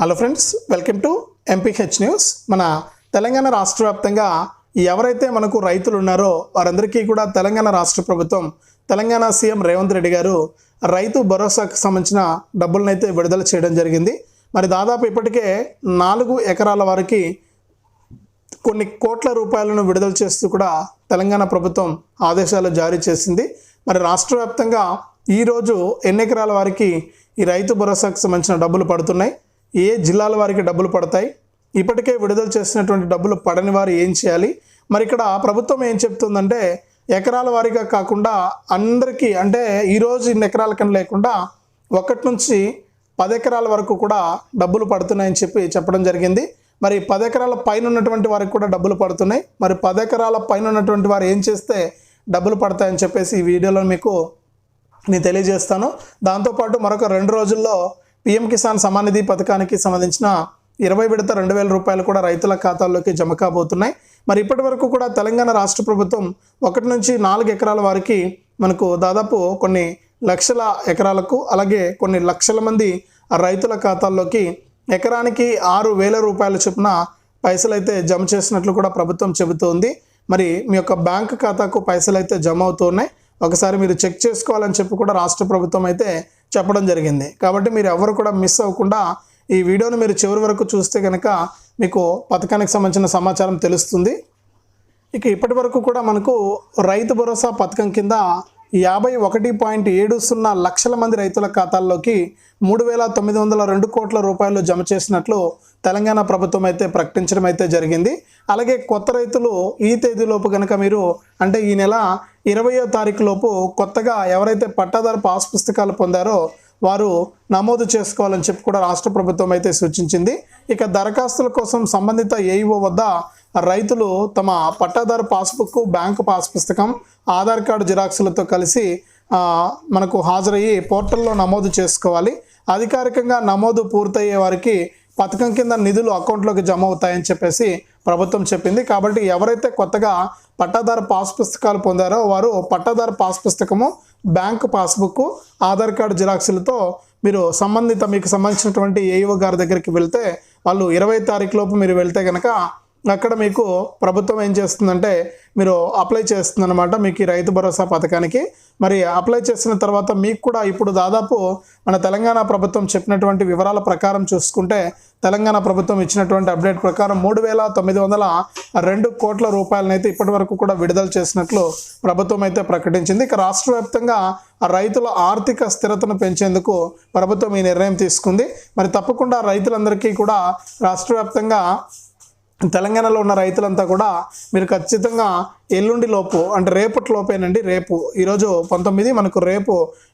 Hello friends, welcome to MPH news. మన తెలంగాణ రాష్ట్ర వ్యాప్తంగా ఎవరైతే మనకు రైతులు ఉన్నారో వారందరికీ కూడా తెలంగాణ రాష్ట్ర ప్రభుత్వం, తెలంగాణ సీఎం రేవంత్ రెడ్డి గారు రైతు భరోసాకు సంబంధించిన డబ్బులను అయితే విడుదల చేయడం జరిగింది. మరి దాదాపు ఇప్పటికే 4 ఎకరాల వారికి కొన్ని కోట్ల రూపాయలను విడుదల చేస్తూ కూడా తెలంగాణ ప్రభుత్వం ఆదేశాలు జారీ చేసింది. మరి రాష్ట్ర వ్యాప్తంగా ఈరోజు ఎన్ని ఎకరాల వారికి ఈ రైతు భరోసాకు సంబంధించిన డబ్బులు పడుతున్నాయి, ఏ జిల్లాల వారికి డబ్బులు పడతాయి, ఇప్పటికే విడుదల చేసినటువంటి డబ్బులు పడని వారు ఏం చేయాలి, మరి ఇక్కడ ప్రభుత్వం ఏం చెప్తుందంటే ఎకరాల వారీగా కాకుండా అందరికీ, అంటే ఈరోజు ఇన్ని ఎకరాల కన్నా లేకుండా 1 నుంచి 10 ఎకరాల వరకు కూడా డబ్బులు పడుతున్నాయని చెప్పడం జరిగింది. మరి 10 ఎకరాల పైన ఉన్నటువంటి వారికి కూడా డబ్బులు పడుతున్నాయి. మరి 10 ఎకరాల పైన ఉన్నటువంటి వారు ఏం చేస్తే డబ్బులు పడతాయని చెప్పేసి ఈ వీడియోలో మీకు నేను తెలియజేస్తాను. దాంతోపాటు మరొక 2 రోజుల్లో పీఎం కిసాన్ సమ్మాన్ నిధి పథకానికి సంబంధించిన 20 విడత 2,000 రూపాయలు కూడా రైతుల ఖాతాల్లోకి జమ కాబోతున్నాయి. మరి ఇప్పటి వరకు కూడా తెలంగాణ రాష్ట్ర ప్రభుత్వం 1 నుంచి 4 ఎకరాల వారికి మనకు దాదాపు కొన్ని లక్షల ఎకరాలకు, అలాగే కొన్ని లక్షల మంది రైతుల ఖాతాల్లోకి ఎకరానికి 6,000 రూపాయల చొప్పున పైసలు అయితే జమ చేసినట్లు కూడా ప్రభుత్వం చెబుతోంది. మరి మీ యొక్క బ్యాంక్ ఖాతాకు పైసలు అయితే జమ అవుతున్నాయి, ఒకసారి మీరు చెక్ చేసుకోవాలని చెప్పి కూడా రాష్ట్ర ప్రభుత్వం అయితే చెప్పడం జరిగింది. కాబట్టి మీరు ఎవరు కూడా మిస్ అవ్వకుండా ఈ వీడియోని మీరు చివరి వరకు చూస్తే కనుక మీకు పథకానికి సంబంధించిన సమాచారం తెలుస్తుంది. ఇక ఇప్పటి వరకు కూడా మనకు రైతు భరోసా పథకం కింద 51.70 లక్షల మంది రైతుల ఖాతాల్లోకి 3,902 కోట్ల రూపాయలు జమ చేసినట్లు తెలంగాణ ప్రభుత్వం అయితే ప్రకటించడం అయితే జరిగింది. అలాగే కొత్త రైతులు ఈ తేదీలోపు కనుక మీరు, అంటే ఈ నెల 20వ తారీఖు లోపు కొత్తగా ఎవరైతే పట్టాదారు పాస్ పుస్తకాలు పొందారో వారు నమోదు చేసుకోవాలని చెప్పి కూడా రాష్ట్ర ప్రభుత్వం అయితే సూచించింది. ఇక దరఖాస్తుల కోసం సంబంధిత ఏఈఓ వద్ద రైతులు తమ పట్టాదారు పాస్బుక్, బ్యాంకు పాస్ పుస్తకం, ఆధార్ కార్డు జిరాక్సులతో కలిసి మనకు హాజరయ్యి పోర్టల్లో నమోదు చేసుకోవాలి. అధికారికంగా నమోదు పూర్తయ్యే వారికి పథకం కింద నిధులు అకౌంట్లోకి జమ అవుతాయని చెప్పేసి ప్రభుత్వం చెప్పింది. కాబట్టి ఎవరైతే కొత్తగా పట్టాదారు పాస్ పుస్తకాలు పొందారో వారు పట్టాదారు పాస్ పుస్తకము, బ్యాంకు పాస్బుక్, ఆధార్ కార్డు జిరాక్సులతో మీరు మీకు సంబంధించినటువంటి ఏఈఓ గారి దగ్గరికి వెళ్తే వాళ్ళు 20వ తారీఖు లోపు మీరు వెళ్తే కనుక అక్కడ మీకు ప్రభుత్వం ఏం చేస్తుందంటే మీరు అప్లై చేస్తుందన్నమాట మీకు ఈ రైతు భరోసా పథకానికి. మరి అప్లై చేసిన తర్వాత మీకు కూడా ఇప్పుడు దాదాపు మన తెలంగాణ ప్రభుత్వం చెప్పినటువంటి వివరాల ప్రకారం చూసుకుంటే, తెలంగాణ ప్రభుత్వం ఇచ్చినటువంటి అప్డేట్ ప్రకారం 3,902 కోట్ల రూపాయలనైతే ఇప్పటి వరకు కూడా విడుదల చేసినట్లు ప్రభుత్వం అయితే ప్రకటించింది. ఇక రాష్ట్ర వ్యాప్తంగా రైతుల ఆర్థిక స్థిరతను పెంచేందుకు ప్రభుత్వం ఈ నిర్ణయం తీసుకుంది. మరి తప్పకుండా రైతులందరికీ కూడా రాష్ట్ర వ్యాప్తంగా తెలంగాణలో ఉన్న రైతులంతా కూడా మీరు ఖచ్చితంగా ఎల్లుండి లోపు, అంటే రేపటి లోపేనండి, రేపు ఈరోజు 19, మనకు రేపు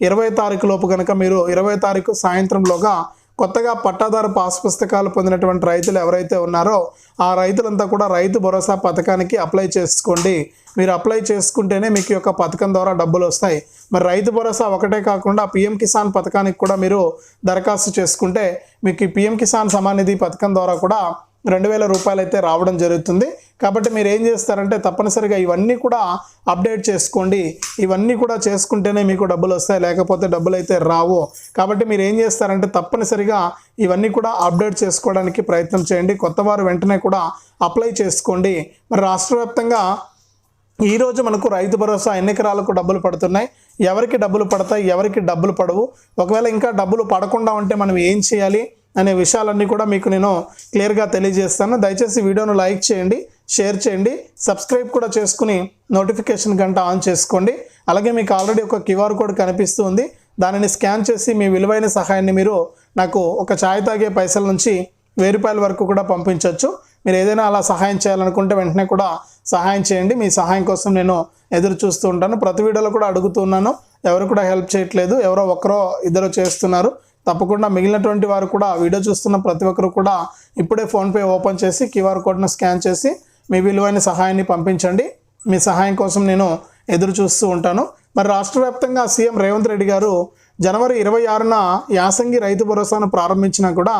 20వ తారీఖు లోపు కనుక మీరు 20వ తారీఖు సాయంత్రంలోగా కొత్తగా పట్టాదారు పాస్ పుస్తకాలు పొందినటువంటి రైతులు ఎవరైతే ఉన్నారో ఆ రైతులంతా కూడా రైతు భరోసా పథకానికి అప్లై చేసుకోండి. మీరు అప్లై చేసుకుంటేనే మీకు యొక్క పథకం ద్వారా డబ్బులు వస్తాయి. మరి రైతు భరోసా ఒకటే కాకుండా పీఎం కిసాన్ పథకానికి కూడా మీరు దరఖాస్తు చేసుకుంటే మీకు ఈ పీఎం కిసాన్ సమ్మాన్ నిధి పథకం ద్వారా కూడా 2,000 రూపాయలు అయితే రావడం జరుగుతుంది. కాబట్టి మీరు ఏం చేస్తారంటే తప్పనిసరిగా ఇవన్నీ కూడా అప్డేట్ చేసుకోండి. ఇవన్నీ కూడా చేసుకుంటేనే మీకు డబ్బులు వస్తాయి, లేకపోతే డబ్బులు అయితే రావు. కాబట్టి మీరు ఏం చేస్తారంటే తప్పనిసరిగా ఇవన్నీ కూడా అప్డేట్ చేసుకోవడానికి ప్రయత్నం చేయండి. కొత్త వారు వెంటనే కూడా అప్లై చేసుకోండి. మరి రాష్ట్ర వ్యాప్తంగా ఈరోజు మనకు రైతు భరోసా ఎన్ని ఎకరాలకు డబ్బులు పడుతున్నాయి, ఎవరికి డబ్బులు పడతాయి, ఎవరికి డబ్బులు పడవు, ఒకవేళ ఇంకా డబ్బులు పడకుండా ఉంటే మనం ఏం చేయాలి అనే విషయాలన్నీ కూడా మీకు నేను క్లియర్గా తెలియజేస్తాను. దయచేసి వీడియోను లైక్ చేయండి, షేర్ చేయండి, సబ్స్క్రైబ్ కూడా చేసుకుని నోటిఫికేషన్ గంట ఆన్ చేసుకోండి. అలాగే మీకు ఆల్రెడీ ఒక QR కోడ్ కనిపిస్తుంది, దానిని స్కాన్ చేసి మీ విలువైన సహాయాన్ని మీరు నాకు ఒక ఛాయ్ తాగే పైసల నుంచి 1000 రూపాయల వరకు కూడా పంపించవచ్చు. మీరు ఏదైనా అలా సహాయం చేయాలనుకుంటే వెంటనే కూడా సహాయం చేయండి. మీ సహాయం కోసం నేను ఎదురు చూస్తూ ఉంటాను. ప్రతి వీడియోలో కూడా అడుగుతున్నాను, ఎవరు కూడా హెల్ప్ చేయట్లేదు, ఎవరో ఒకరో ఇద్దరు చేస్తున్నారు. తప్పకుండా మిగిలినటువంటి వారు కూడా వీడియో చూస్తున్న ప్రతి ఒక్కరు కూడా ఇప్పుడే ఫోన్పే ఓపెన్ చేసి QR కోడ్ను స్కాన్ చేసి మీ విలువైన సహాయాన్ని పంపించండి. మీ సహాయం కోసం నేను ఎదురు చూస్తూ ఉంటాను. మరి రాష్ట్ర వ్యాప్తంగా సీఎం రేవంత్ రెడ్డి గారు జనవరి 26న యాసంగి రైతు భరోసాను ప్రారంభించినా కూడా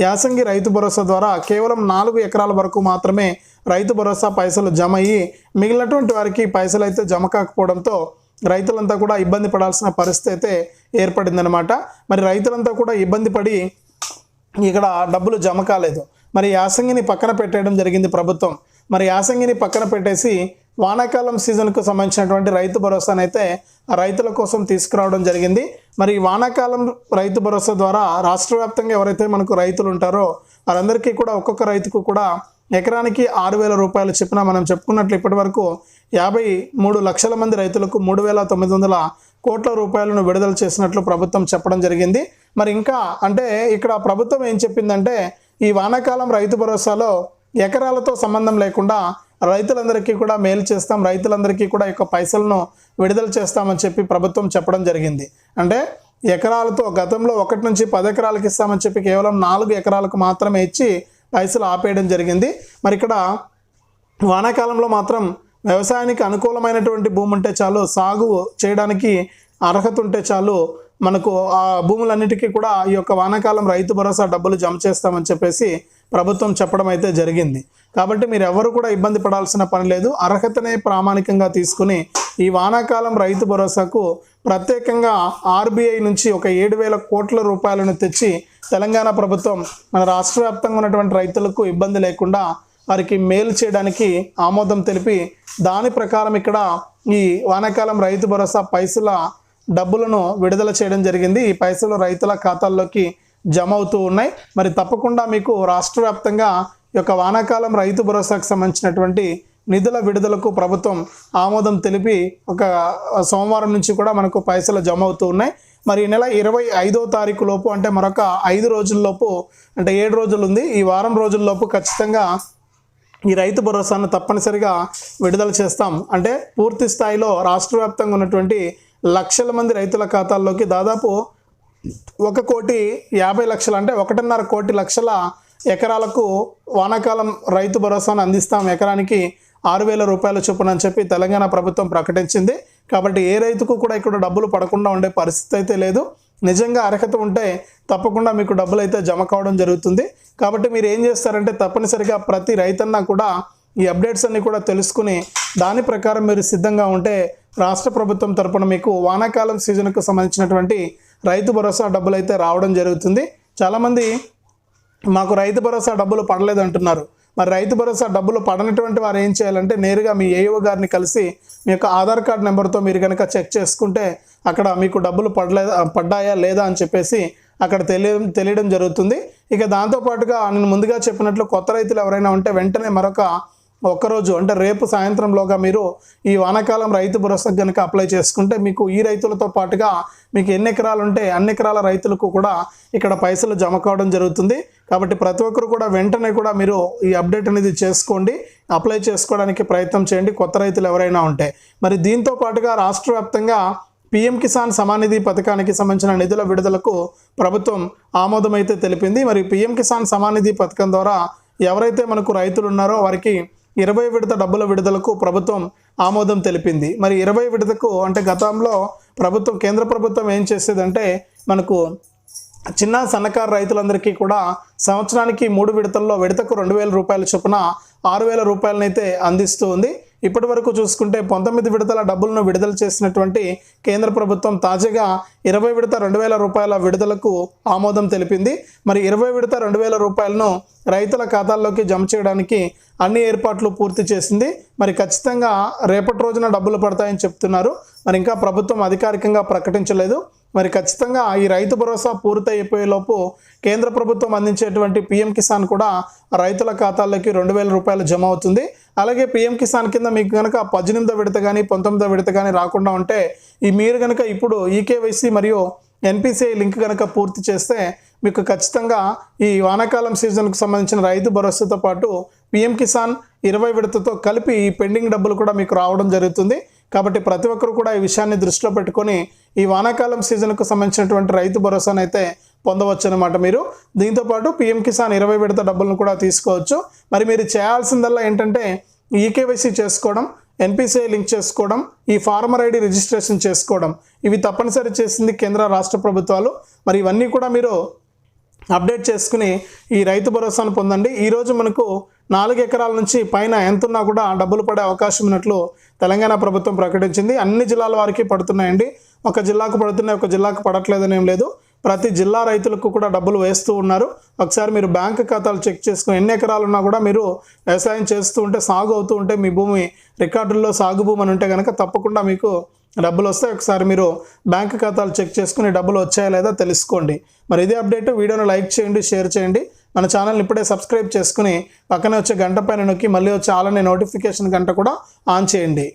యాసంగి రైతు భరోసా ద్వారా కేవలం 4 ఎకరాల వరకు మాత్రమే రైతు భరోసా పైసలు జమ అయ్యి మిగిలినటువంటి వారికి పైసలు అయితే జమ కాకపోవడంతో రైతులంతా కూడా ఇబ్బంది పడాల్సిన పరిస్థితి అయితే ఏర్పడిందనమాట. మరి రైతులంతా కూడా ఇబ్బంది పడి ఇక్కడ డబ్బులు జమ కాలేదు. మరి యాసంగిని పక్కన పెట్టేయడం జరిగింది ప్రభుత్వం. మరి యాసంగిని పక్కన పెట్టేసి వానాకాలం సీజన్కు సంబంధించినటువంటి రైతు భరోసానైతే రైతుల కోసం తీసుకురావడం జరిగింది. మరి వానాకాలం రైతు భరోసా ద్వారా రాష్ట్ర వ్యాప్తంగా ఎవరైతే మనకు రైతులు ఉంటారో వారందరికీ కూడా ఒక్కొక్క రైతుకు కూడా ఎకరానికి 6,000 రూపాయలు చెప్పిన మనం చెప్పుకున్నట్లు ఇప్పటి వరకు 53 లక్షల మంది రైతులకు 3,900 కోట్ల రూపాయలను విడుదల చేసినట్లు ప్రభుత్వం చెప్పడం జరిగింది. మరి ఇంకా అంటే ఇక్కడ ప్రభుత్వం ఏం చెప్పిందంటే ఈ వానాకాలం రైతు భరోసాలో ఎకరాలతో సంబంధం లేకుండా రైతులందరికీ కూడా మేలు చేస్తాం, రైతులందరికీ కూడా యొక్క పైసలను విడుదల చేస్తామని చెప్పి ప్రభుత్వం చెప్పడం జరిగింది. అంటే ఎకరాలతో గతంలో 1 నుంచి 10 ఎకరాలకు ఇస్తామని చెప్పి కేవలం 4 ఎకరాలకు మాత్రమే ఇచ్చి పైసలు ఆపేయడం జరిగింది. మరి ఇక్కడ వానాకాలంలో మాత్రం వ్యవసాయానికి అనుకూలమైనటువంటి భూమి ఉంటే చాలు, సాగు చేయడానికి అర్హత ఉంటే చాలు, మనకు ఆ భూములన్నిటికీ కూడా ఈ యొక్క వానాకాలం రైతు భరోసా డబ్బులు జమ చేస్తామని చెప్పేసి ప్రభుత్వం చెప్పడం అయితే జరిగింది. కాబట్టి మీరు ఎవరు కూడా ఇబ్బంది పడాల్సిన పని లేదు. అర్హతనే ప్రామాణికంగా తీసుకుని ఈ వానాకాలం రైతు భరోసాకు ప్రత్యేకంగా ఆర్బీఐ నుంచి ఒక 7,000 కోట్ల రూపాయలను తెచ్చి తెలంగాణ ప్రభుత్వం మన రాష్ట్ర వ్యాప్తంగా ఉన్నటువంటి రైతులకు ఇబ్బంది లేకుండా వారికి మేలు చేయడానికి ఆమోదం తెలిపి దాని ప్రకారం ఇక్కడ ఈ వానాకాలం రైతు భరోసా పైసల డబ్బులను విడుదల చేయడం జరిగింది. ఈ పైసలు రైతుల ఖాతాల్లోకి జమ అవుతూ ఉన్నాయి. మరి తప్పకుండా మీకు రాష్ట్ర వ్యాప్తంగా ఈ యొక్క వానాకాలం రైతు భరోసాకు సంబంధించినటువంటి నిధుల విడుదలకు ప్రభుత్వం ఆమోదం తెలిపి ఒక సోమవారం నుంచి కూడా మనకు పైసలు జమ అవుతూ ఉన్నాయి. మరి ఈ నెల 25వ తారీఖు లోపు అంటే మరొక 5 రోజుల్లోపు అంటే 7 రోజులు ఉంది. ఈ వారం రోజుల్లోపు ఖచ్చితంగా ఈ రైతు భరోసాను తప్పనిసరిగా విడుదల చేస్తాం. అంటే పూర్తి స్థాయిలో రాష్ట్ర వ్యాప్తంగా ఉన్నటువంటి లక్షల మంది రైతుల ఖాతాల్లోకి దాదాపు 1,50,00,000 అంటే 1.5 కోటి లక్షల ఎకరాలకు వానాకాలం రైతు భరోసాను అందిస్తాం, ఎకరానికి 6,000 రూపాయల చొప్పున అని చెప్పి తెలంగాణ ప్రభుత్వం ప్రకటించింది. కాబట్టి ఏ రైతుకు కూడా ఇక్కడ డబ్బులు పడకుండా ఉండే పరిస్థితి అయితే లేదు. నిజంగా అర్హత ఉంటే తప్పకుండా మీకు డబ్బులు అయితే జమ కావడం జరుగుతుంది. కాబట్టి మీరు ఏం చేస్తారంటే తప్పనిసరిగా ప్రతి రైతన్నా కూడా ఈ అప్డేట్స్ అన్ని కూడా తెలుసుకుని దాని ప్రకారం మీరు సిద్ధంగా ఉంటే రాష్ట్ర ప్రభుత్వం తరపున మీకు వానాకాలం సీజన్కు సంబంధించినటువంటి రైతు భరోసా డబ్బులు అయితే రావడం జరుగుతుంది. చాలామంది మాకు రైతు భరోసా డబ్బులు పడలేదు అంటున్నారు. మరి రైతు భరోసా డబ్బులు పడనటువంటి వారు ఏం చేయాలంటే నేరుగా మీ ఏఈఓ గారిని కలిసి మీ యొక్క ఆధార్ కార్డ్ నెంబర్తో మీరు కనుక చెక్ చేసుకుంటే అక్కడ మీకు డబ్బులు పడ్డాయా లేదా అని చెప్పేసి అక్కడ తెలియడం జరుగుతుంది. ఇక దాంతోపాటుగా నేను ముందుగా చెప్పినట్లు కొత్త రైతులు ఎవరైనా ఉంటే వెంటనే మరొక ఒక్కరోజు అంటే రేపు సాయంత్రంలోగా మీరు ఈ వానాకాలం రైతు భరోసా కనుక అప్లై చేసుకుంటే మీకు ఈ రైతులతో పాటుగా మీకు ఎన్ని ఎకరాలు ఉంటే అన్ని ఎకరాల రైతులకు కూడా ఇక్కడ పైసలు జమ కావడం జరుగుతుంది. కాబట్టి ప్రతి ఒక్కరు కూడా వెంటనే కూడా మీరు ఈ అప్డేట్ అనేది చేసుకోండి, అప్లై చేసుకోవడానికి ప్రయత్నం చేయండి కొత్త రైతులు ఎవరైనా ఉంటే. మరి దీంతో పాటుగా రాష్ట్ర వ్యాప్తంగా పీఎం కిసాన్ సమానిధి పథకానికి సంబంధించిన నిధుల విడుదలకు ప్రభుత్వం ఆమోదం అయితే తెలిపింది. మరి పీఎం కిసాన్ సమానిధి పథకం ద్వారా ఎవరైతే మనకు రైతులు ఉన్నారో వారికి 20 విడత డబ్బుల విడుదలకు ప్రభుత్వం ఆమోదం తెలిపింది. మరి 20 విడతకు అంటే గతంలో ప్రభుత్వం కేంద్ర ప్రభుత్వం ఏం చేసేదంటే మనకు చిన్న సన్నకారు రైతులందరికీ కూడా సంవత్సరానికి 3 విడతల్లో విడతకు 2,000 రూపాయల చొప్పున 6,000 రూపాయలనైతే అందిస్తూ ఉంది. ఇప్పటి వరకు చూసుకుంటే 19 విడతల డబ్బులను విడుదల చేసినటువంటి కేంద్ర ప్రభుత్వం తాజాగా 20 విడత 2,000 రూపాయల విడుదలకు ఆమోదం తెలిపింది. మరి 20 విడత 2,000 రూపాయలను రైతుల ఖాతాల్లోకి జమ చేయడానికి అన్ని ఏర్పాట్లు పూర్తి చేసింది. మరి ఖచ్చితంగా రేపటి రోజున డబ్బులు పడతాయని చెప్తున్నారు. మరి ఇంకా ప్రభుత్వం అధికారికంగా ప్రకటించలేదు. మరి ఖచ్చితంగా ఈ రైతు భరోసా పూర్తయిపోయేలోపు కేంద్ర ప్రభుత్వం అందించేటువంటి పీఎం కిసాన్ కూడా రైతుల ఖాతాల్లోకి 2,000 రూపాయలు జమ అవుతుంది. అలాగే పీఎం కిసాన్ కింద మీకు కనుక 18వ విడత కానీ 19వ విడత కానీ రాకుండా ఉంటే మీరు కనుక ఇప్పుడు ఈకేవైసీ మరియు ఎన్పిసిఐ లింక్ కనుక పూర్తి చేస్తే మీకు ఖచ్చితంగా ఈ వానాకాలం సీజన్కు సంబంధించిన రైతు భరోసాతో పాటు పీఎం కిసాన్ 20 విడతతో కలిపి ఈ పెండింగ్ డబ్బులు కూడా మీకు రావడం జరుగుతుంది. కాబట్టి ప్రతి ఒక్కరు కూడా ఈ విషయాన్ని దృష్టిలో పెట్టుకొని ఈ వానాకాలం సీజన్కు సంబంధించినటువంటి రైతు భరోసాను అయితే పొందవచ్చు అనమాట. మీరు దీంతోపాటు పీఎం కిసాన్ 20 విడత డబ్బులను కూడా తీసుకోవచ్చు. మరి మీరు చేయాల్సిందల్లా ఏంటంటే ఈకేవైసీ చేసుకోవడం, ఎన్పిసిఐ లింక్ చేసుకోవడం, ఈ ఫార్మర్ ఐడి రిజిస్ట్రేషన్ చేసుకోవడం, ఇవి తప్పనిసరి చేసింది కేంద్ర రాష్ట్ర ప్రభుత్వాలు. మరి ఇవన్నీ కూడా మీరు అప్డేట్ చేసుకుని ఈ రైతు భరోసాను పొందండి. ఈరోజు మనకు 4 ఎకరాల నుంచి పైన ఎంతున్నా కూడా డబ్బులు పడే అవకాశం ఉన్నట్లు తెలంగాణ ప్రభుత్వం ప్రకటించింది. అన్ని జిల్లాల వారికి పడుతున్నాయండి. ఒక జిల్లాకు పడుతున్నాయి, ఒక జిల్లాకు పడట్లేదని ఏం లేదు. ప్రతి జిల్లా రైతులకు కూడా డబ్బులు వేస్తూ ఉన్నారు. ఒకసారి మీరు బ్యాంక్ ఖాతాలు చెక్ చేసుకుని ఎన్ని ఎకరాలు ఉన్నా కూడా మీరు వ్యవసాయం చేస్తూ ఉంటే, సాగు అవుతూ ఉంటే, మీ భూమి రికార్డుల్లో సాగు భూమి అని ఉంటే కనుక తప్పకుండా మీకు డబ్బులు వస్తాయి. ఒకసారి మీరు బ్యాంక్ ఖాతాలు చెక్ చేసుకుని డబ్బులు వచ్చాయా లేదా తెలుసుకోండి. మరి ఇదే అప్డేట్. వీడియోను లైక్ చేయండి, షేర్ చేయండి. మన ఛానల్ని ఇప్పుడే సబ్స్క్రైబ్ చేసుకుని పక్కనే వచ్చే గంట పైన నొక్కి మళ్ళీ వచ్చే ఆల్ అనే నోటిఫికేషన్ గంట కూడా ఆన్ చేయండి.